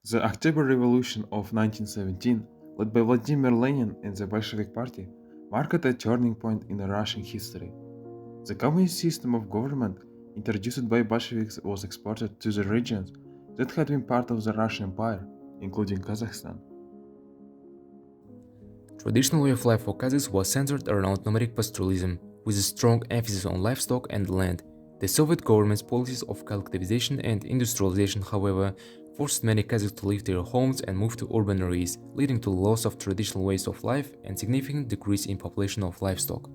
The October Revolution of 1917, led by Vladimir Lenin and the Bolshevik Party, marked a turning point in Russian history. The communist system of government introduced by Bolsheviks was exported to the regions that had been part of the Russian Empire, including Kazakhstan. Traditional way of life for Kazakhs was centered around nomadic pastoralism, with a strong emphasis on livestock and land. The Soviet government's policies of collectivization and industrialization, however, forced many Kazakhs to leave their homes and move to urban areas, leading to loss of traditional ways of life and significant decrease in population of livestock.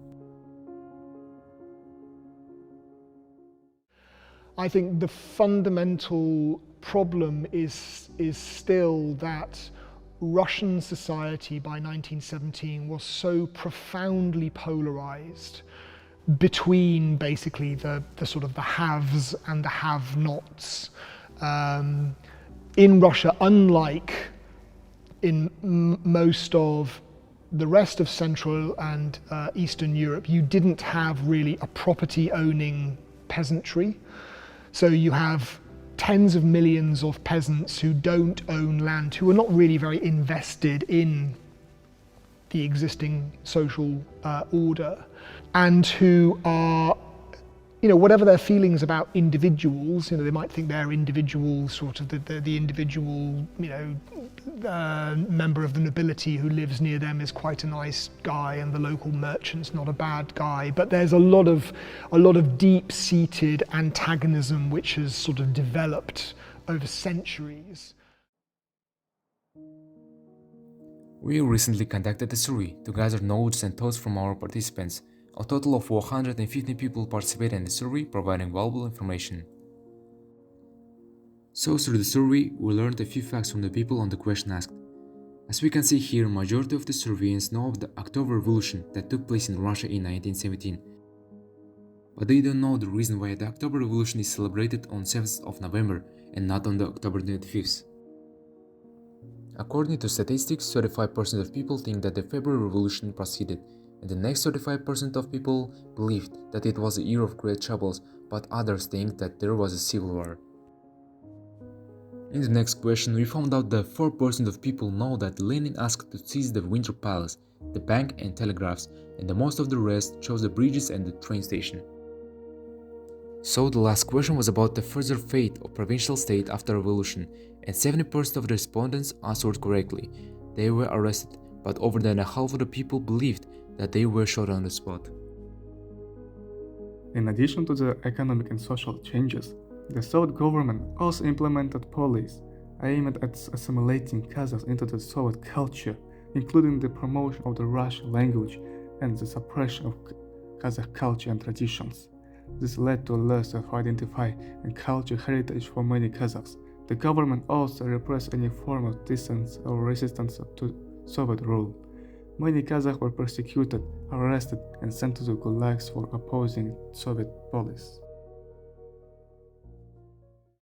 I think the fundamental problem is still that Russian society by 1917 was so profoundly polarized between basically the sort of the haves and the have-nots. In Russia, unlike in most of the rest of Central and Eastern Europe, you didn't have really a property-owning peasantry. So you have tens of millions of peasants who don't own land, who are not really very invested in the existing social order, and who are, whatever their feelings about individuals, they might think they're individual, sort of the individual, member of the nobility who lives near them is quite a nice guy, and the local merchant's not a bad guy. But there's a lot of deep-seated antagonism which has sort of developed over centuries. We recently conducted a survey to gather knowledge and thoughts from our participants. A total of 450 people participated in the survey, providing valuable information. So through the survey, we learned a few facts from the people on the question asked. As we can see here, majority of the surveyors know of the October Revolution that took place in Russia in 1917. But they don't know the reason why the October Revolution is celebrated on 7th of November and not on the October 25th. According to statistics, 35% of people think that the February Revolution proceeded, and the next 35% of people believed that it was a year of great troubles, but others think that there was a civil war. In the next question, we found out that 4% of people know that Lenin asked to seize the Winter Palace, the bank and telegraphs, and the most of the rest chose the bridges and the train station. So the last question was about the further fate of provincial state after revolution, and 70% of the respondents answered correctly. They were arrested, but over than a half of the people believed that they were shot on the spot. In addition to the economic and social changes, the Soviet government also implemented policies aimed at assimilating Kazakhs into the Soviet culture, including the promotion of the Russian language and the suppression of Kazakh culture and traditions. This led to a loss of identity and cultural heritage for many Kazakhs. The government also repressed any form of dissent or resistance to Soviet rule. Many Kazakhs were persecuted, arrested, and sent to the gulags for opposing Soviet policies.